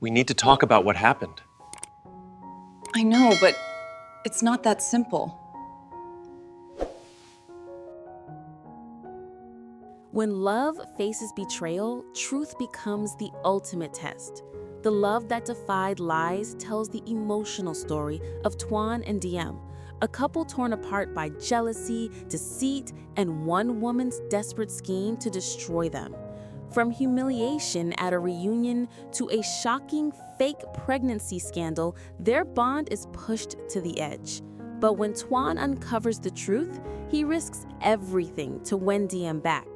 We need to talk about what happened. I know, but it's not that simple. When love faces betrayal, truth becomes the ultimate test. The love that defied lies tells the emotional story of Toan and Diem, a couple torn apart by jealousy, deceit, and one woman's desperate scheme to destroy them. From humiliation at a reunion to a shocking fake pregnancy scandal, their bond is pushed to the edge. But when Toan uncovers the truth, he risks everything to win Diem back.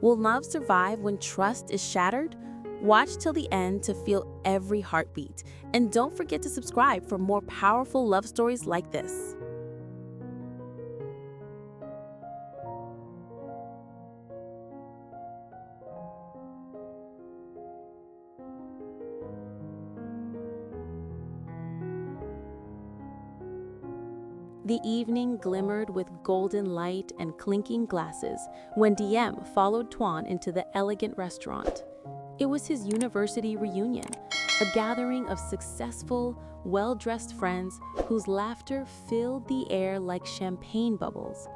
Will love survive when trust is shattered? Watch till the end to feel every heartbeat. And don't forget to subscribe for more powerful love stories like this. The evening glimmered with golden light and clinking glasses when Diem followed Toan into the elegant restaurant. It was his university reunion, a gathering of successful, well-dressed friends whose laughter filled the air like champagne bubbles.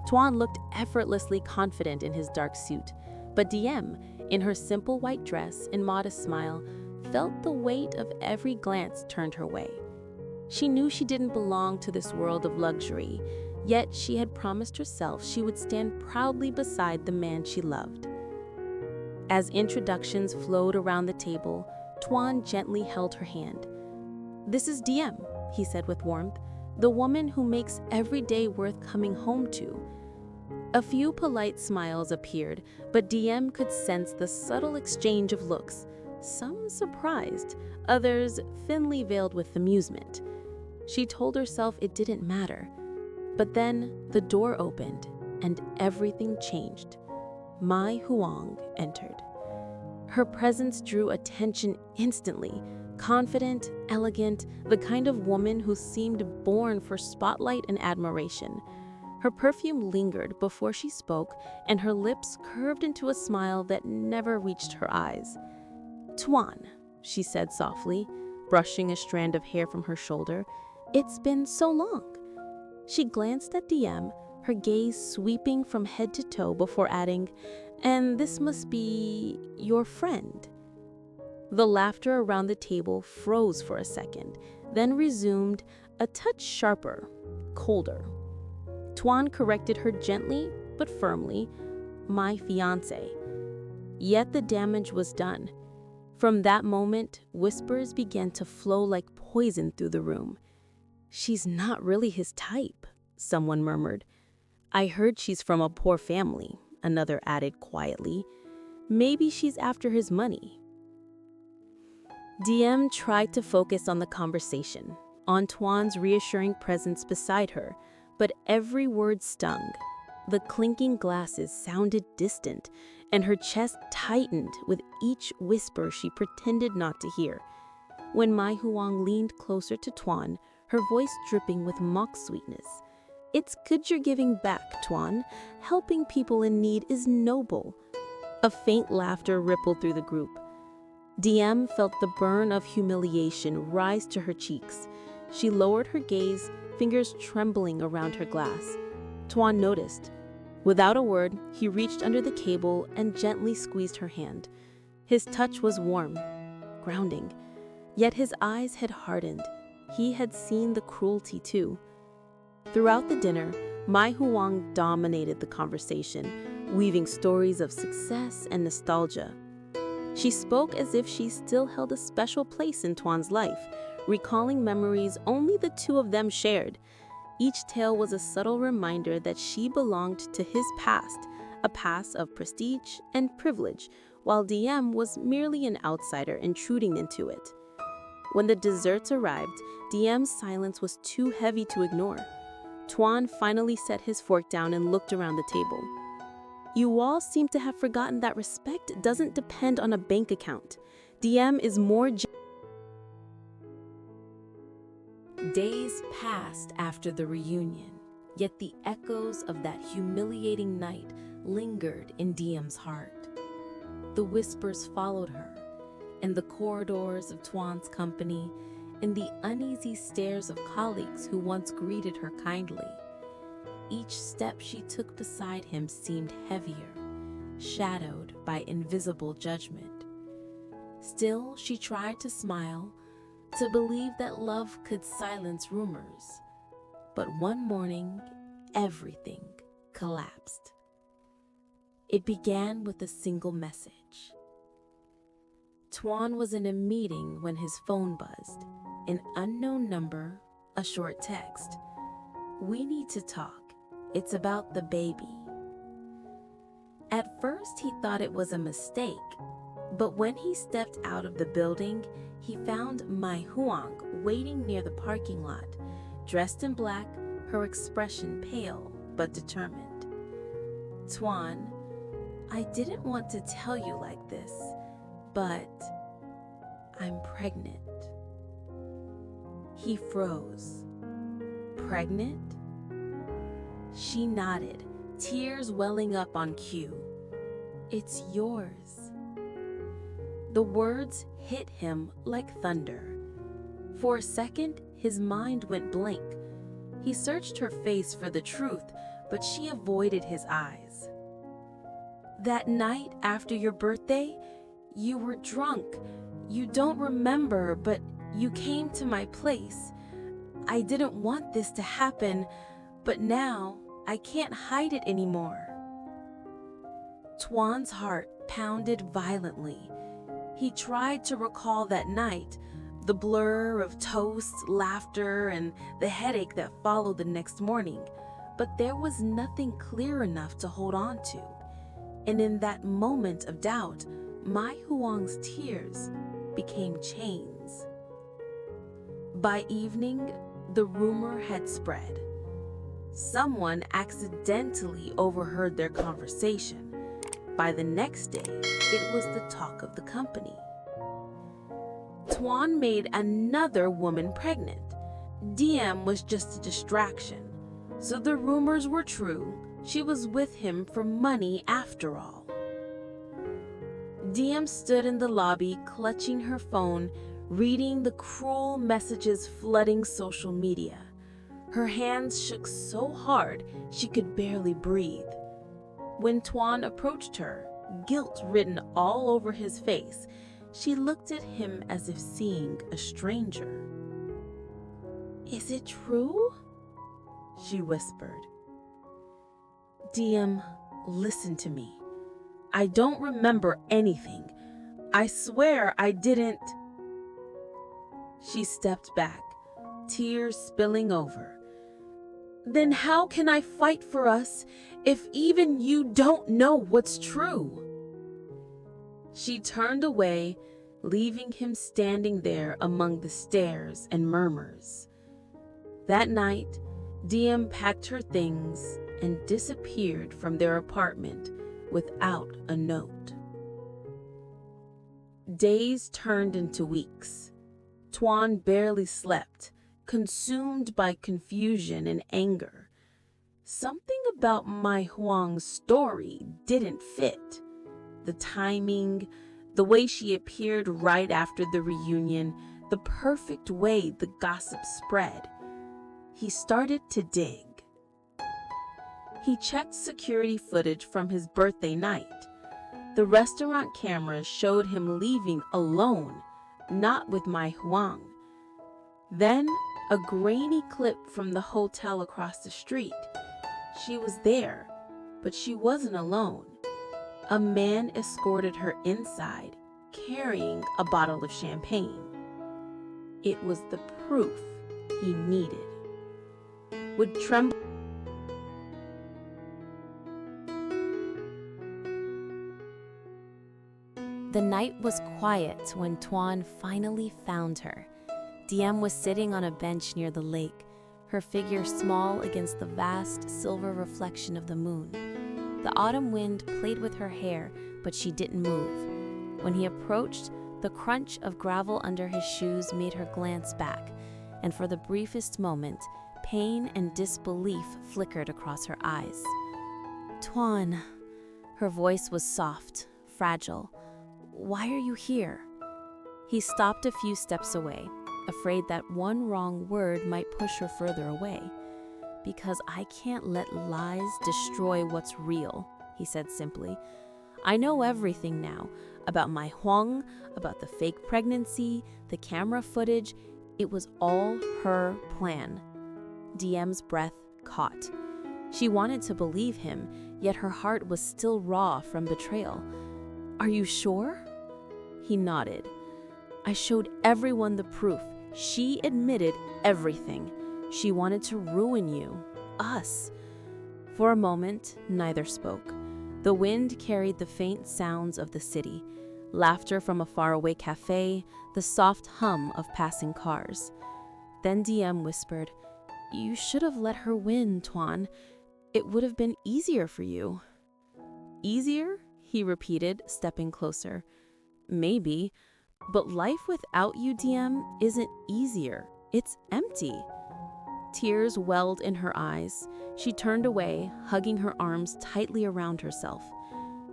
Toan looked effortlessly confident in his dark suit, but Diem, in her simple white dress and modest smile, felt the weight of every glance turned her way. She knew she didn't belong to this world of luxury, yet she had promised herself she would stand proudly beside the man she loved. As introductions flowed around the table, Toan gently held her hand. "This is Diem," he said with warmth, "the woman who makes every day worth coming home to." A few polite smiles appeared, but Diem could sense the subtle exchange of looks, some surprised, others thinly veiled with amusement. She told herself it didn't matter. But then the door opened and everything changed. Mai Huong entered. Her presence drew attention instantly, confident, elegant, the kind of woman who seemed born for spotlight and admiration. Her perfume lingered before she spoke, and her lips curved into a smile that never reached her eyes. "Toan," she said softly, brushing a strand of hair from her shoulder, "it's been so long." She glanced at Diem, her gaze sweeping from head to toe before adding, "And this must be your friend." The laughter around the table froze for a second, then resumed, a touch sharper, colder. Toan corrected her gently but firmly, "My fiancé." Yet the damage was done. From that moment, whispers began to flow like poison through the room. "She's not really his type," someone murmured. "I heard she's from a poor family," another added quietly. "Maybe she's after his money." Diem tried to focus on the conversation, on Toan's reassuring presence beside her, but every word stung. The clinking glasses sounded distant, and her chest tightened with each whisper she pretended not to hear. When Mai Huong leaned closer to Toan, her voice dripping with mock sweetness, "It's good you're giving back, Toan. Helping people in need is noble." A faint laughter rippled through the group. Diem felt the burn of humiliation rise to her cheeks. She lowered her gaze, fingers trembling around her glass. Toan noticed. Without a word, he reached under the cable and gently squeezed her hand. His touch was warm, grounding. Yet his eyes had hardened. He had seen the cruelty too. Throughout the dinner, Mai Huang dominated the conversation, weaving stories of success and nostalgia. She spoke as if she still held a special place in Toan's life, recalling memories only the two of them shared. Each tale was a subtle reminder that she belonged to his past, a past of prestige and privilege, while Diem was merely an outsider intruding into it. When the desserts arrived, Diem's silence was too heavy to ignore. Toan finally set his fork down and looked around the table. "You all seem to have forgotten that respect doesn't depend on a bank account. Diem is more..." Days passed after the reunion, yet the echoes of that humiliating night lingered in Diem's heart. The whispers followed her, in the corridors of Toan's company, in the uneasy stares of colleagues who once greeted her kindly. Each step she took beside him seemed heavier, shadowed by invisible judgment. Still, she tried to smile, to believe that love could silence rumors. But one morning, everything collapsed. It began with a single message. Toan was in a meeting when his phone buzzed. An unknown number, a short text. "We need to talk. It's about the baby." At first, he thought it was a mistake, but when he stepped out of the building, he found Mai Huong waiting near the parking lot, dressed in black, her expression pale but determined. "Toan, I didn't want to tell you like this, but I'm pregnant." He froze. "Pregnant?" She nodded, tears welling up on cue. "It's yours." The words hit him like thunder. For a second, his mind went blank. He searched her face for the truth, but she avoided his eyes. "That night after your birthday, you were drunk. You don't remember, but you came to my place. I didn't want this to happen, but now I can't hide it anymore." Toan's heart pounded violently. He tried to recall that night, the blur of toast, laughter, and the headache that followed the next morning, but there was nothing clear enough to hold on to. And in that moment of doubt, Mai Huong's tears became chains. By evening, the rumor had spread. Someone accidentally overheard their conversation. By the next day, it was the talk of the company. Toan made another woman pregnant. Diem was just a distraction. So the rumors were true. She was with him for money after all. Diem stood in the lobby, clutching her phone, reading the cruel messages flooding social media. Her hands shook so hard she could barely breathe. When Toan approached her, guilt written all over his face, she looked at him as if seeing a stranger. "Is it true?" she whispered. "Diem, listen to me. I don't remember anything. I swear I didn't." She stepped back, tears spilling over. "Then how can I fight for us if even you don't know what's true?" She turned away, leaving him standing there among the stares and murmurs. That night, Diem packed her things and disappeared from their apartment without a note. Days turned into weeks. Toan barely slept, consumed by confusion and anger. Something about Mai Huong's story didn't fit. The timing, the way she appeared right after the reunion, the perfect way the gossip spread. He started to dig. He checked security footage from his birthday night. The restaurant cameras showed him leaving alone, not with Mai Huong. Then, a grainy clip from the hotel across the street. She was there, but she wasn't alone. A man escorted her inside, carrying a bottle of champagne. It was the proof he needed. With trembling, the night was quiet when Toan finally found her. Diem was sitting on a bench near the lake, her figure small against the vast silver reflection of the moon. The autumn wind played with her hair, but she didn't move. When he approached, the crunch of gravel under his shoes made her glance back, and for the briefest moment, pain and disbelief flickered across her eyes. "Toan," her voice was soft, fragile. "Why are you here?" He stopped a few steps away, afraid that one wrong word might push her further away. Because I can't let lies destroy what's real, he said simply. I know everything now about Mai Huong, about the fake pregnancy, the camera footage. It was all her plan. Diem's breath caught. She wanted to believe him, yet her heart was still raw from betrayal. Are you sure? He nodded. I showed everyone the proof. She admitted everything. She wanted to ruin you, us. For a moment, neither spoke. The wind carried the faint sounds of the city, laughter from a faraway cafe, the soft hum of passing cars. Then Diem whispered, You should have let her win, Toan. It would have been easier for you. Easier? He repeated, stepping closer. Maybe, but life without you, Diem, isn't easier. It's empty. Tears welled in her eyes. She turned away, hugging her arms tightly around herself.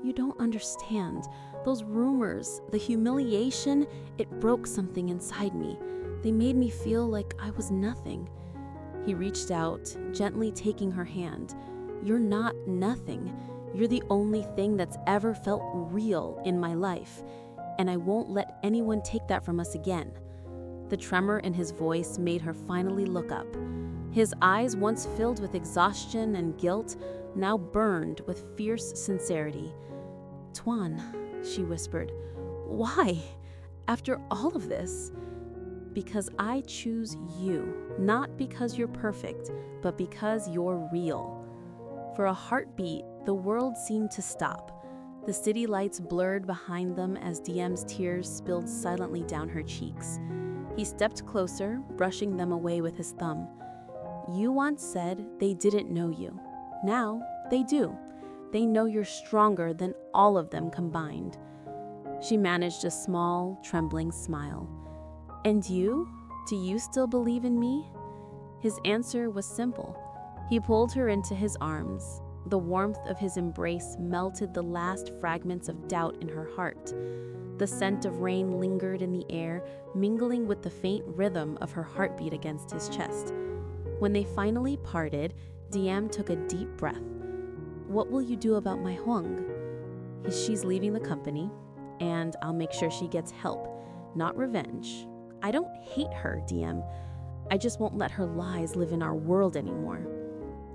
You don't understand. Those rumors, the humiliation, it broke something inside me. They made me feel like I was nothing. He reached out, gently taking her hand. You're not nothing. You're the only thing that's ever felt real in my life, and I won't let anyone take that from us again. The tremor in his voice made her finally look up. His eyes, once filled with exhaustion and guilt, now burned with fierce sincerity. Toan, she whispered, why? After all of this? Because I choose you, not because you're perfect, but because you're real. For a heartbeat, the world seemed to stop. The city lights blurred behind them as Diem's tears spilled silently down her cheeks. He stepped closer, brushing them away with his thumb. You once said they didn't know you. Now they do. They know you're stronger than all of them combined. She managed a small, trembling smile. And you? Do you still believe in me? His answer was simple. He pulled her into his arms. The warmth of his embrace melted the last fragments of doubt in her heart. The scent of rain lingered in the air, mingling with the faint rhythm of her heartbeat against his chest. When they finally parted, Diem took a deep breath. What will you do about Mai Huong? She's leaving the company, and I'll make sure she gets help, not revenge. I don't hate her, Diem. I just won't let her lies live in our world anymore.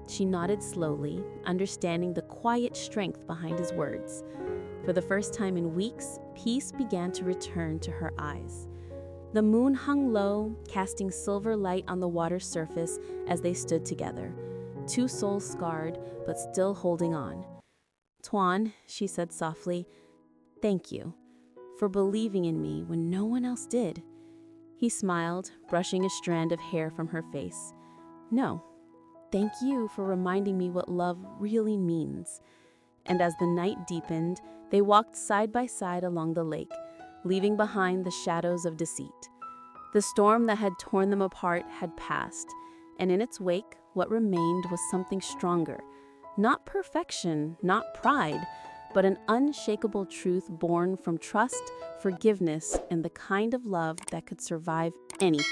She nodded slowly, understanding the quiet strength behind his words. For the first time in weeks, peace began to return to her eyes. The moon hung low, casting silver light on the water's surface as they stood together, two souls scarred, but still holding on. Toan, she said softly, thank you for believing in me when no one else did. He smiled, brushing a strand of hair from her face. No, thank you for reminding me what love really means. And as the night deepened, they walked side by side along the lake, leaving behind the shadows of deceit. The storm that had torn them apart had passed, and in its wake, what remained was something stronger. Not perfection, not pride, but an unshakable truth born from trust, forgiveness, and the kind of love that could survive anything.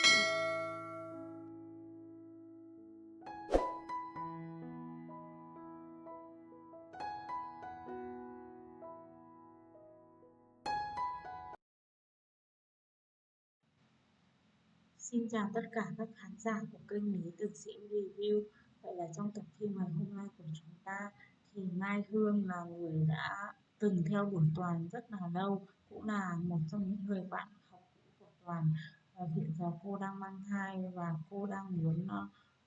Xin chào tất cả các khán giả của kênh Lý Tu Diem Review. Vậy là trong tập phim ngày hôm nay của chúng ta thì Mai Hương là người đã từng theo đuổi Toàn rất là lâu, cũng là một trong những người bạn học cũ của Toàn. Hiện giờ cô đang mang thai và cô đang muốn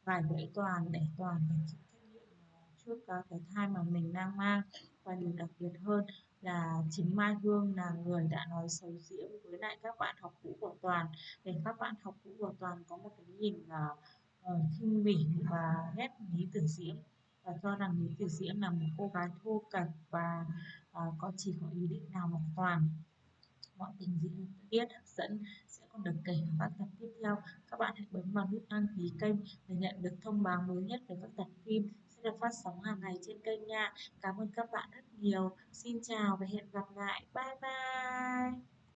gài bẫy Toàn để Toàn phải chịu trách nhiệm trước cái thai mà mình đang mang. Và điều đặc biệt hơn là chính Mai Hương là người đã nói xấu Diễm với lại các bạn học cũ của Toàn, để các bạn học cũ của Toàn có một cái nhìn khinh bỉ và ghét Lý Tử Diễm, và cho rằng Lý Tử Diễm là một cô gái thô kệch và chỉ có ý định nào một Toàn. Mọi tình diễn biến hấp dẫn sẽ còn được kể ở các tập tiếp theo. Các bạn hãy bấm vào nút đăng ký kênh để nhận được thông báo mới nhất về các tập phim sẽ được phát sóng hàng ngày trên kênh nha. Cảm ơn các bạn rất nhiều. Xin chào và hẹn gặp lại. Bye bye.